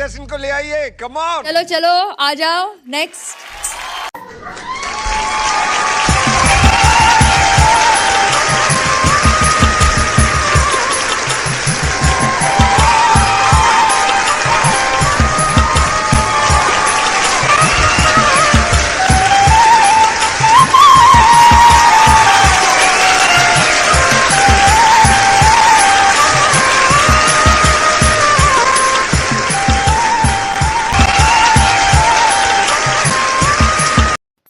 Contestant इनको ले आइए, कम ऑन। चलो चलो आ जाओ नेक्स्ट।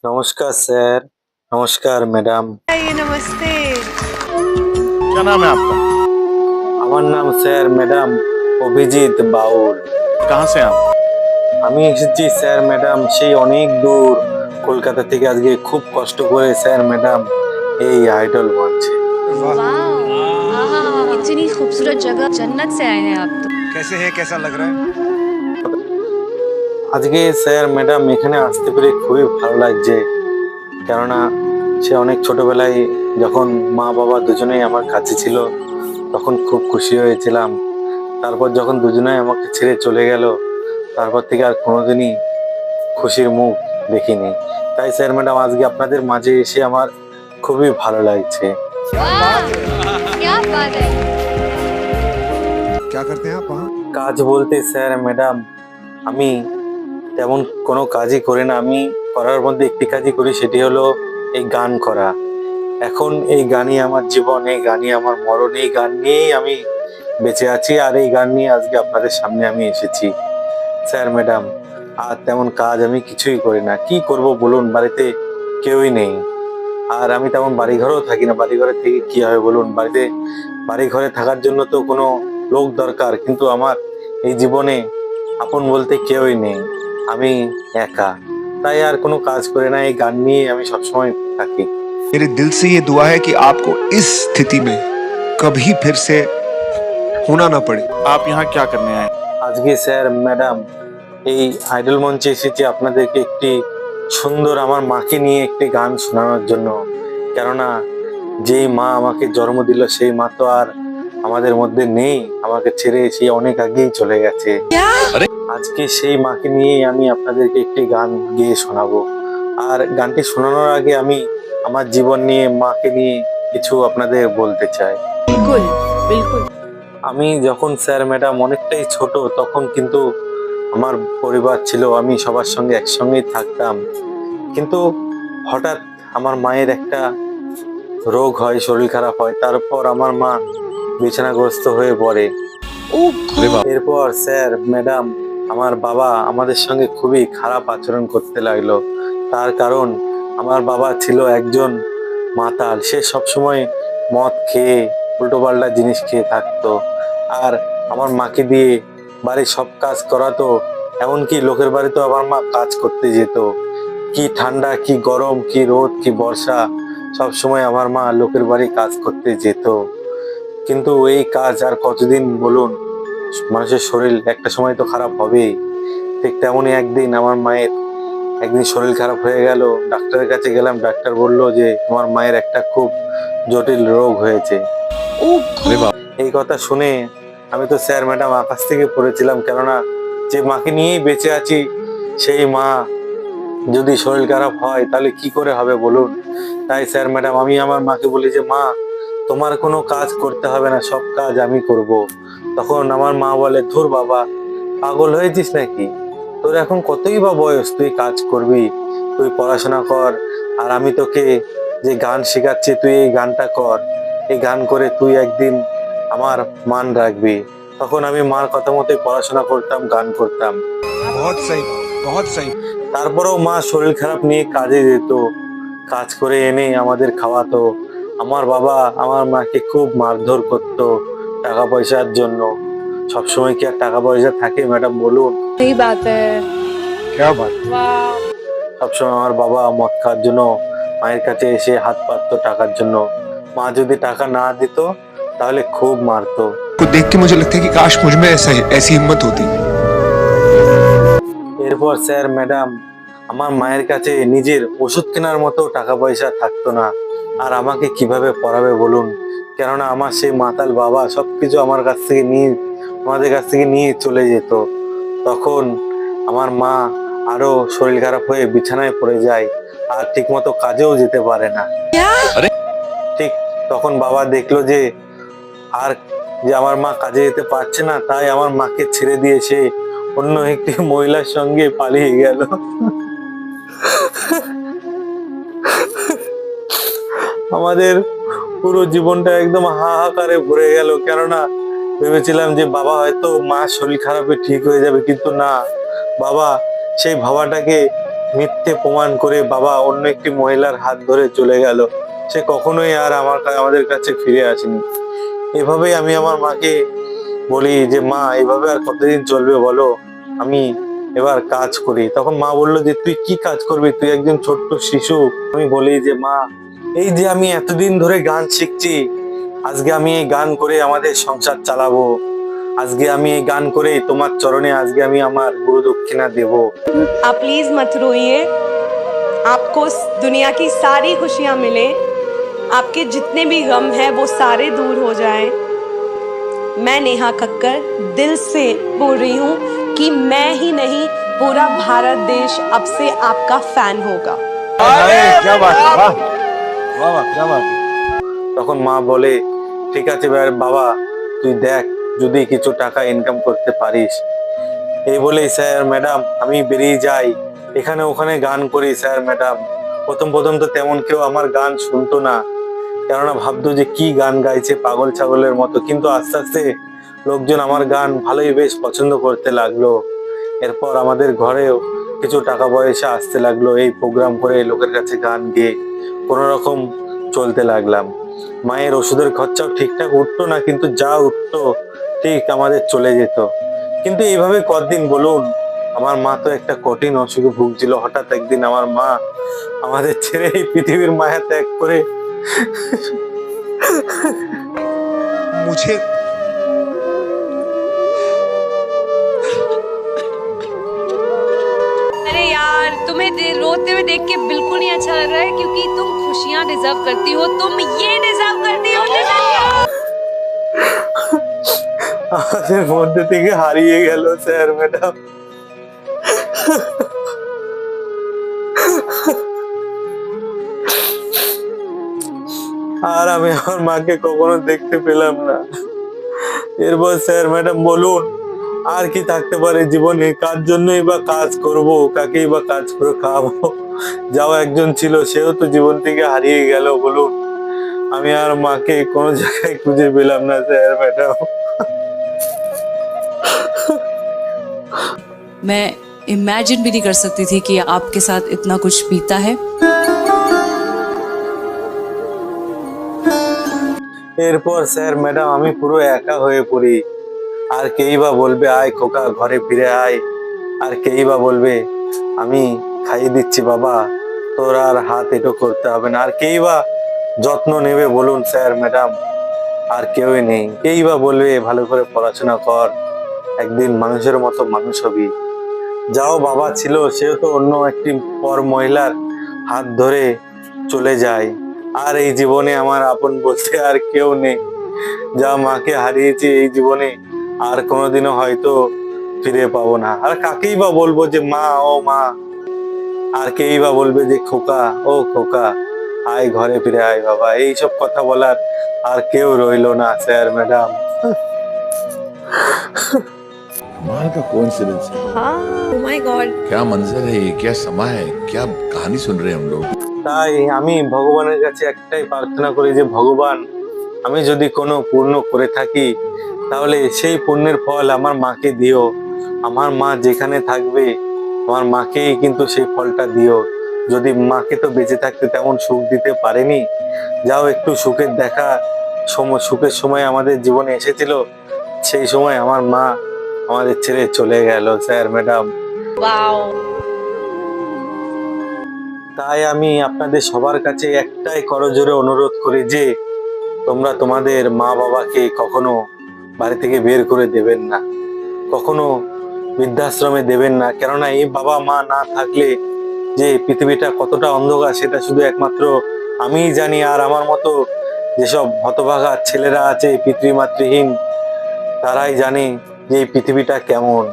नमस्कार सर, नमस्कार मैडम। नमस्ते। क्या नाम है आपका? আমার নাম স্যার ম্যাডাম অভিজিৎ বাউল। कहाँ से आप? আমি এসেছি স্যার ম্যাডাম সেই অনেক দূর কলকাতা থেকে, আজকে খুব কষ্ট করে স্যার ম্যাডাম এই আইডল মঞ্চে। इतनी खूबसूरत जगह, जन्नत से आए हैं आप तो। कैसे है, कैसा लग रहा है? আজকে স্যার ম্যাডাম এখানে আসতে পেরে খুবই ভালো লাগছে, কেননা সে অনেক ছোটবেলায় যখন মা বাবা দুজনেই আমার কাছে ছিল তখন খুব খুশি হয়েছিলাম। তারপর যখন দুজনেই আমাকে ছেড়ে চলে গেল তারপর থেকে আর কোনোদিনই খুশির মুখ দেখিনি। তাই স্যার ম্যাডাম আজকে আপনাদের মাঝে এসে আমার খুবই ভালো লাগছে। क्या बात है। क्या करते हैं आप वहाँ? কাজ বলতে স্যার ম্যাডাম আমি তেমন কোনো কাজই করি না, আমি করার মধ্যে একটি কাজই করি, সেটি হলো এই গান করা। এখন এই গানই আমার জীবন, এই গানই আমার মরণ, এই গান নিয়েই আমি বেঁচে আছি আর এই গান নিয়ে আজকে আপনাদের সামনে আমি এসেছি স্যার ম্যাডাম। আর তেমন কাজ আমি কিছুই করি না, কি করব বলুন, বাড়িতে কেউই নেই আর আমি তেমন বাড়ি ঘরেও থাকি না। বাড়ি ঘরে থেকে কি হবে বলুন, বাড়ি ঘরে থাকার জন্য তো কোনো লোক দরকার, কিন্তু আমার এই জীবনে আপন বলতে কেউই নেই, আমি একা। তাই আর কোনো কাজ করি না, এই গান নিয়ে আমি সবসময় থাকি। मेरे दिल से ये दुआ है कि आपको इस स्थिति में कभी फिर से होना ना पड़े। आप यहाँ क्या करने आए? আজকে স্যার ম্যাডাম এই আইডল মঞ্চে এসেছি আপনাদেরকে একটি সুন্দর আমার মাকে নিয়ে একটি গান শোনানোর জন্য, কেননা যেই মা আমাকে জন্ম দিল সেই মা তো আর আমাদের মধ্যে নেই, আমাকে ছেড়ে সে অনেক আগেই চলে গেছে। আজকে সেই মাকে নিয়েই আমি আপনাদেরকে একটি গান গেয়ে শোনাবো। আর গানটি শোনানোর আগে আমি আমার জীবন নিয়ে, মাকে নিয়ে কিছু আপনাদের বলতে চাই। बिल्कुल बिल्कुल। আমি যখন স্যার ম্যাডাম অনেকটাই ছোট তখন কিন্তু আমার পরিবার ছিল, আমি সবার সঙ্গে একসঙ্গেই থাকতাম, কিন্তু হঠাৎ আমার মায়ের একটা রোগ হয়, শরীর খারাপ হয়, তারপর আমার মা বিছানাগ্রস্ত হয়ে পড়ে। এরপর স্যার ম্যাডাম আমার বাবা আমাদের সঙ্গে খুবই খারাপ আচরণ করতে লাগলো। তার কারণ আমার বাবা ছিল একজন মাতাল, সে সবসময় মদ খেয়ে উল্টোপাল্টা জিনিস খেয়ে থাকতো আর আমার মাকে দিয়ে বাড়ির সব কাজ করাতো, এমনকি লোকের বাড়িতেও আমার মা কাজ করতে যেত। কি ঠান্ডা, কি গরম, কি রোদ, কি বর্ষা, সব সময় আমার মা লোকের বাড়ি কাজ করতে যেত। কিন্তু এই কাজ আর কতদিন বলুন, মানুষের শরীর একটা সময় তো খারাপ হবেই। ঠিক তেমনই একদিন আমার মায়ের শরীর খারাপ হয়ে গেল, ডাক্তারের কাছে গেলাম, ডাক্তার বলল যে তোমার মায়ের একটা খুব জটিল রোগ হয়েছে। এই কথা শুনে আমি তো স্যার ম্যাডাম আকাশ থেকে পড়েছিলাম, কেননা যে মাকে নিয়েই বেঁচে আছি সেই মা যদি শরীর খারাপ হয় তাহলে কি করে হবে বলুন। তাই স্যার ম্যাডাম আমি আমার মাকে বলি যে মা তোমার কোনো কাজ করতে হবে না, সব কাজ আমি করব। তখন আমার মা বলে ধুর বাবা, পাগল হয়েছিস নাকি, তোর এখন কতই বা বয়স, তুই কাজ করবি, তুই পড়াশোনা কর, আর আমি তোকে যে গান শেখাচ্ছি তুই এই গানটা কর, এই গান করে তুই একদিন আমার মান রাখবি। তখন আমি মার কথা মতোই পড়াশোনা করতাম, গান করতাম। बहुत सही, बहुत सही। তারপরেও মা শরীর খারাপ নিয়ে কাজে যেত, কাজ করে এনে আমাদের খাওয়াতো। আমার বাবা আমার মাকে খুব মারধর করতো টাকা পয়সার জন্য। সবসময় কি আর টাকা পয়সা থাকে ম্যাডাম বলুন? सही बात है। क्या बात। वाह। সবসময় আমার বাবা মদ খাওয়ার জন্য মায়ের কাছে এসে হাত পাততো টাকার জন্য। মা যদি টাকা না দিত তাহলে খুব মারতো। को देख के मुझे लगता है कि काश मुझ में ऐसी हिम्मत होती। এরপর স্যার ম্যাডাম আমার মায়ের কাছে নিজের ওষুধ কেনার মতো টাকা পয়সা থাকতো না, আর আমাকে কিভাবে পড়াবে বলুন, কেননা আমার সেই মাতাল বাবা সবকিছু আমাদের কাছ থেকে নিয়ে চলে যেত। তখন আমার মা আরো শরীর খারাপ হয়ে বিছানায় পড়ে যায়, আর ঠিক মতো কাজেও যেতে পারে না। ঠিক তখন বাবা দেখলো যে আর যে আমার মা কাজে যেতে পারছে না, তাই আমার মাকে ছেড়ে দিয়ে সে অন্য একটি মহিলার সঙ্গে পালিয়ে গেল। আমাদের পুরো জীবনটা একদম হাহাকারে ভরে গেল, কেননা ভেবেছিলাম যে বাবা হয়তো মা শরীর খারাপে ঠিক হয়ে যাবে, কিন্তু না, বাবা সেই ভাবাটাকে মিথ্যে প্রমাণ করে বাবা অন্য একটি মহিলার হাত ধরে চলে গেল। সে কখনোই আর আমাদের কাছে ফিরে আসেনি। এভাবেই আমি আমার মাকে বলি যে মা, এভাবে আর কতদিন চলবে বলো, আমি এবার কাজ করি। তখন মা বললো যে তুই কি কাজ করবি, তুই একজন ছোট্ট শিশু। আমি বলি যে মা, এই যে আমি এতদিন ধরে গান শিখছি, আজকে আমি এই গান করে আমাদের সংসার চালাবো, আজকে আমি এই গান করে তোমার চরণে আজকে আমি আমার গুরু দক্ষিণা দেব। आप प्लीज मत रोइए, आपको इस दुनिया की सारी खुशियां मिले, आपके जितने भी गम हैं वो सारे दूर हो जाएं। मैं नेहा कक्कर दिल से बोल रही हूँ कि मैं ही नहीं पूरा भारत देश अब से आपका फैन होगा। क्या बात है, वाह वाह वाह, क्या बात है। তখন মা বলে ঠিক আছে বাবা, তুই দেখ যদি কিছু টাকা ইনকাম করতে পারিস। এই বলেই স্যার ম্যাডাম আমি বেরিয়ে যাই, এখানে ওখানে গান করি। স্যার ম্যাডাম প্রথম প্রথম তো তেমন কেউ আমার গান শুনতো না, কেননা ভাবতো যে কি গান গাইছে পাগল ছাগলের মতো, কিন্তু আস্তে আস্তে লোকজন আমার গান ভালোই বেশ পছন্দ করতে লাগলো। এরপর আমাদের ঘরেও কিছু টাকা পয়সা আসতে লাগলো, এই প্রোগ্রাম করে লোকের কাছে গান গেয়ে কোনো রকম চলতে লাগলাম। মায়ের ওষুধের খরচাও ঠিকঠাক উঠতো না, কিন্তু যা উঠতো ঠিক আমাদের চলে যেত। কিন্তু এইভাবে কতদিন বলুন, আমার মা তো একটা কঠিন অসুখে ভুগছিল। হঠাৎ একদিন আমার মা আমাদের ছেড়ে এই পৃথিবীর মায়া ত্যাগ করে मुझे अरे यार, तुम्हें रोते हुए देख के बिल्कुल नहीं अच्छा लग रहा है, क्योंकि तुम खुशियां डिजर्व करती हो, तुम ये डिजर्व करती हो। আমাদের মধ্যে থেকে হারিয়ে গেল স্যার ম্যাডাম। আর আমি আমার মাকে কখনো দেখতে পেলাম না। এরপর স্যার ম্যাডাম বলুন, আর কি থাকতে পারে জীবনে, কার জন্যই বা কাজ করব, কাকেই বা কাজ করে খাওয়াবো। যাও একজন ছিল, সেও তো জীবন থেকে হারিয়ে গেল। বলুন, আমি আর মাকে কোনো জায়গায় খুঁজে পেলাম না স্যার ম্যাডাম। मैं इमेजिन भी नहीं कर सकती थी कि आपके साथ इतना कुछ बीता है। এরপর স্যার ম্যাডাম আমি পুরো একা হয়ে পড়ি। আর কেই বা বলবে আয় খোকা ঘরে ফিরে আয়, আর কেই বা বলবে আমি খাইয়ে দিচ্ছি বাবা, তোর আর হাত এটো করতে হবে না। আর কেই বা যত্ন নেবে বলুন স্যার ম্যাডাম, আর কেউই নেই। কেই বা বলবে ভালো করে পড়াশোনা কর, একদিন মানুষের মতো মানুষ হবি। যাও বাবা ছিল, সেও তো অন্য একটি পর মহিলার হাত ধরে চলে যায়। আর এই জীবনে আমার আপন বলতে আর কেউ নেই। যা মাকে হারিয়েছি এই জীবনে আর কোনোদিনও হয়তো ফিরে পাবো না। আর কাকেই বা বলবো যে মা, ও মা, আর কেই বা বলবে যে খোকা, ও খোকা আয় ঘরে ফিরে আয় বাবা। এইসব কথা বলার আর কেউ রইলো না স্যার ম্যাডাম। कमाल का कोइंसिडेंस है। हाँ, oh my God। क्या मंजर है ये, क्या समा है, क्या कहानी सुन रहे हैं हम लोग। তাই আমি ভগবানের কাছে একটাই প্রার্থনা করি যে ভগবান, আমি যদি কোনো পুণ্য করে থাকি তাহলে সেই পুণ্যের ফল আমার মাকে দিও। আমার মা যেখানে থাকবে আমার মাকেই কিন্তু সেই ফলটা দিও। যদি মাকে তো বেঁচে থাকতে তেমন সুখ দিতে পারেনি, যাও একটু সুখের দেখা সুখের সময় আমাদের জীবনে এসেছিল, সেই সময় আমার মা আমাদের ছেড়ে চলে গেল স্যার ম্যাডাম। वाओ। তাই আমি আপনাদের সবার কাছে একটাই করজোরে অনুরোধ করি যে তোমরা তোমাদের মা বাবাকে কখনো বাড়ি থেকে বের করে দেবেন না, কখনো বৃদ্ধাশ্রমে দেবেন না। কেননা এই বাবা মা না থাকলে যে পৃথিবীটা কতটা অন্ধকার সেটা শুধু একমাত্র আমিই জানি, আর আমার মতো যেসব হতভাগা ছেলেরা আছে পিতৃমাতৃহীন, তারাই জানে যে এই পৃথিবীটা কেমন।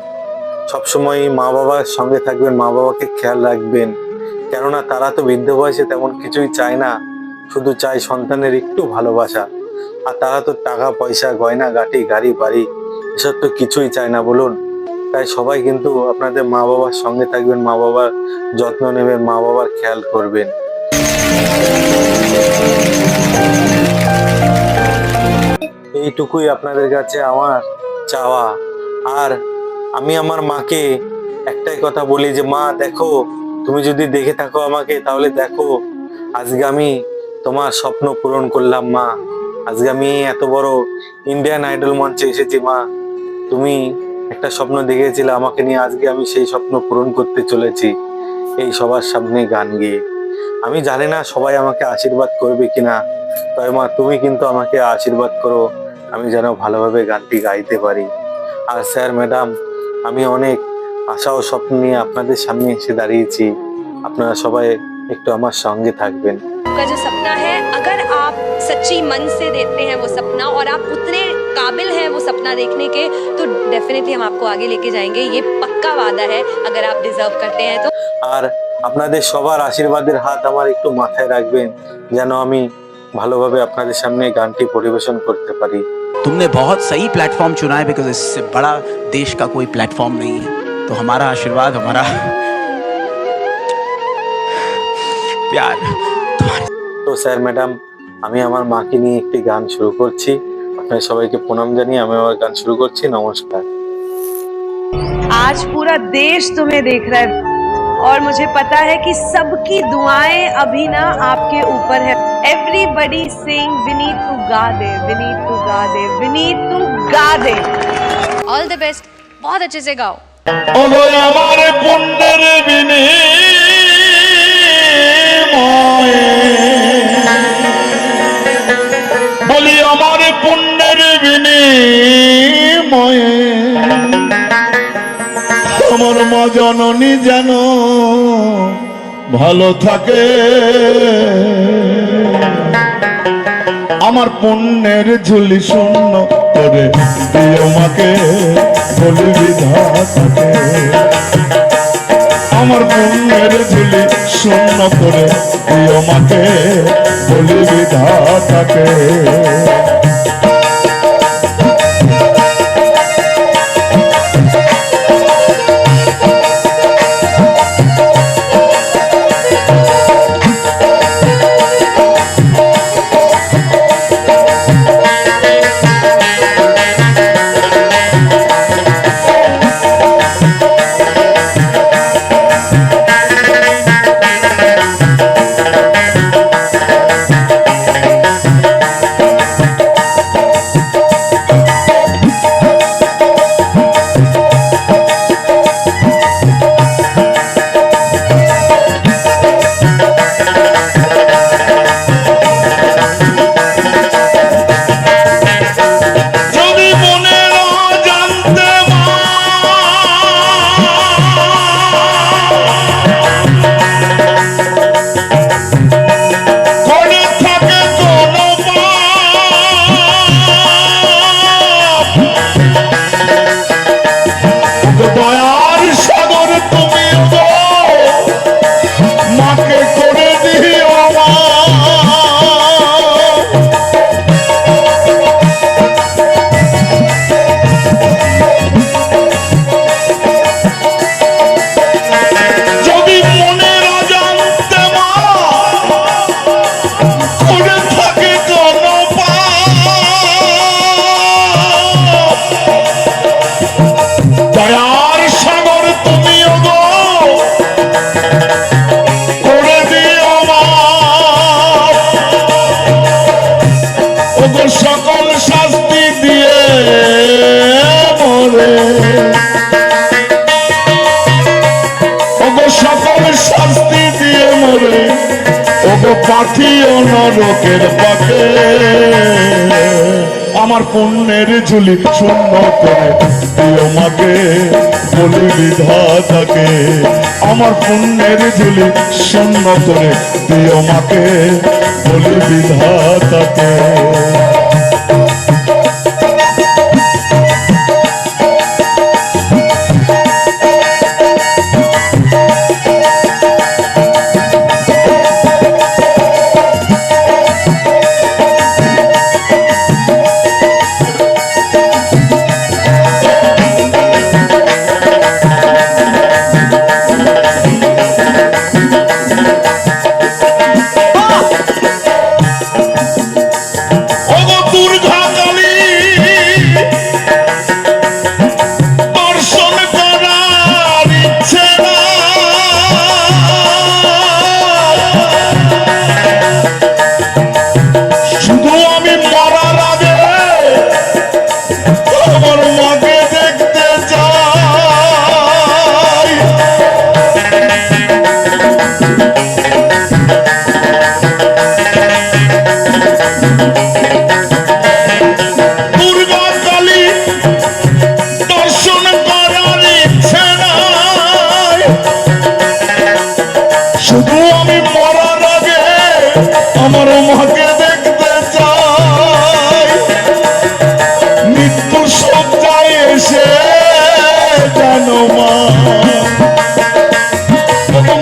সবসময় মা বাবার সঙ্গে থাকবেন, মা বাবাকে খেয়াল রাখবেন, কেননা তারা তো বৃদ্ধ বয়সে তেমন কিছুই চায় না, শুধু চায় সন্তানের একটু ভালোবাসা। আর তারা তো টাকা পয়সা, গয়না গাটি, গাড়ি বাড়ি এসব তো কিছুই চায় না বলুন। তাই সবাই কিন্তু আপনাদের মা বাবার সঙ্গে থাকবেন, মা বাবার যত্ন নেবেন, মা বাবার খেয়াল করবেন। এইটুকুই আপনাদের কাছে আমার চাওয়া। আর আমি আমার মাকে একটাই কথা বলি যে মা দেখো, তুমি যদি দেখে থাকো আমাকে, তাহলে দেখো আজকে আমি তোমার স্বপ্ন পূরণ করলাম মা। আজকে আমি এত বড় ইন্ডিয়ান আইডল মঞ্চে এসেছি মা। তুমি একটা স্বপ্ন দেখেছিলে আমাকে নিয়ে, আজকে আমি সেই স্বপ্ন পূরণ করতে চলেছি এই সবার সামনে গান গেয়ে। আমি জানি না সবাই আমাকে আশীর্বাদ করবে কিনা, তবে মা তুমি কিন্তু আমাকে আশীর্বাদ করো, আমি যেন ভালোভাবে গানটি গাইতে পারি। আর স্যার ম্যাডাম, আমি অনেক আশা ও স্বপ্ন নিয়ে আপনাদের সামনে এসে দাঁড়িয়েছি, আপনারা সবাই একটু আমার সঙ্গে থাকবেন। आपका जो सपना है, अगर आप सच्ची मन से देखते हैं वो सपना और आप उतने काबिल हैं वो सपना देखने के, तो डेफिनेटली हम आपको आगे लेके जाएंगे, ये पक्का वादा है, अगर आप डिजर्व करते हैं तो। আর আপনাদের সবার আশীর্বাদের হাত আমার একটু মাথায় রাখবেন, যেন আমি ভালোভাবে আপনাদের সামনে গানটি পরিবেশন করতে পারি। तुमने बहुत सही प्लेटफॉर्म चुना है, बिकॉज इससे बड़ा देश का कोई प्लेटफॉर्म नहीं है। तो हमारा आशीर्वाद, हमारा प्यार तुम्हारे। তো স্যার ম্যাডাম, আমি আমার মাকে নিয়ে একটি গান শুরু করছি। আপনাদের সবাইকে প্রণাম জানিয়ে আমি আমার গান শুরু করছি। নমস্কার। आज पूरा देश तुम्हें देख रहा है और मुझे पता है कि सबकी दुआएं अभी ना आपके ऊपर है। एवरीबडी सिंग विनीत टू गा दे, विनीत टू गा दे, विनीत टू गा दे। ऑल द बेस्ट, बहुत अच्छे से गाओ। আমার পুণ্যের বিনিময়ে, বলি আমার পুণ্যের বিনিময়ে আমার মা জননী যেন ভালো থাকে। আমার পুণ্যের ঝুলি শূন্য করে দিও মাকে, বলি বিধাতাকে। আমার পুণ্যের ঝুলি শূন্য করে দিও মাকে, বলি বিধাতাকে। পাঠিও নরকের পাকে। আমার পুণ্যের ঝুলি শূন্য করে দিও মাকে, বলি বিধাতাকে। আমার পুণ্যের ঝুলি শূন্য করে দিও মাকে, বলি বিধাতাকে। দুর্গা কালী দর্শন করার ইচ্ছে নাই, শুধু আমি মরার আগে আমার মাকে দেখতে চাই। মৃত্যু সজ্জায় এসে যেন মা,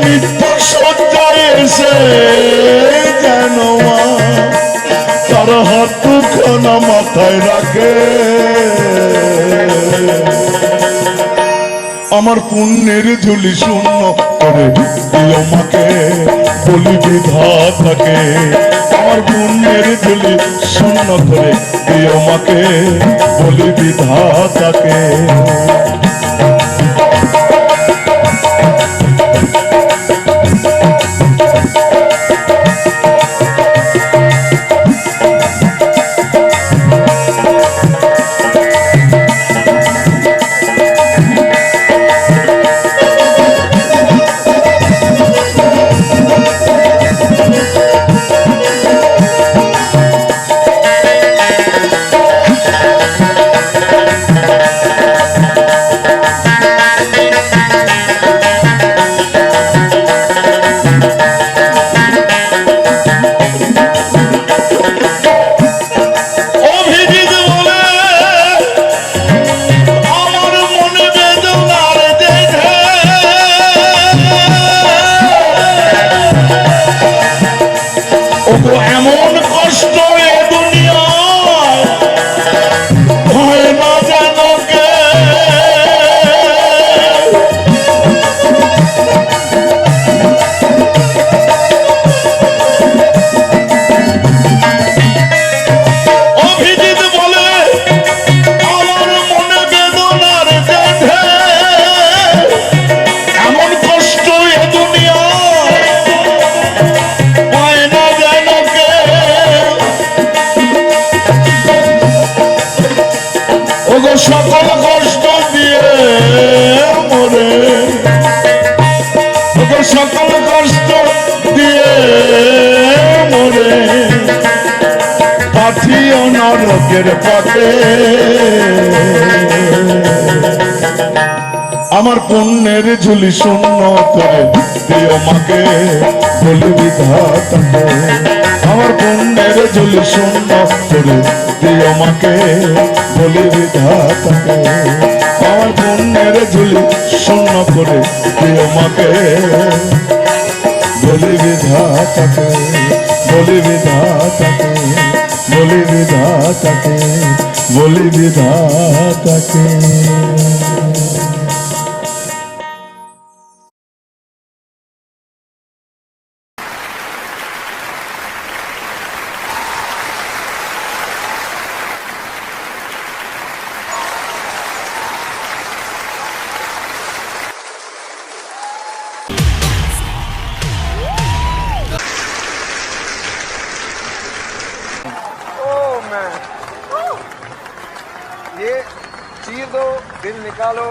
মৃত্যু সজ্জায় এসে যেন মা তার হাত দুখানা মাথায় রাখে। আমার পুণ্যের ঝুলি শূন্য করে দিও মাকে বলি বিধাতাকে। আমার পুণ্যের ঝুলি শূন্য করে দিও মাকে বলি বিধাতাকে। এমন কষ্ট এ দুনিয়ায় হয় না জানো কে। অভিজিৎ বলে আমার মনে বেদনার দেধে, এমন কষ্ট এ দুনিয়ায় হয় না জানো কে। ওগো সকল কষ্ট দিয়ে মরে, ওগো সকল কষ্ট দিয়ে মরে পাঠিও নরকের পথে। আমার পুণ্যের ঝুলি শূন্য করে দিও মাকে বলি বিধাতাকে। আমার পুণ্যের ঝুলি শূন্য করে দিও মাকে বলি বিধাতাকে। আমার পুণ্যের ঝুলি শূন্য করে দিও মাকে বলি বিধাতাকে, বলি বিধাতাকে, বলি বিধাতাকে, বলি বিধাতাকে। ये चीर दो, दिल निकालो।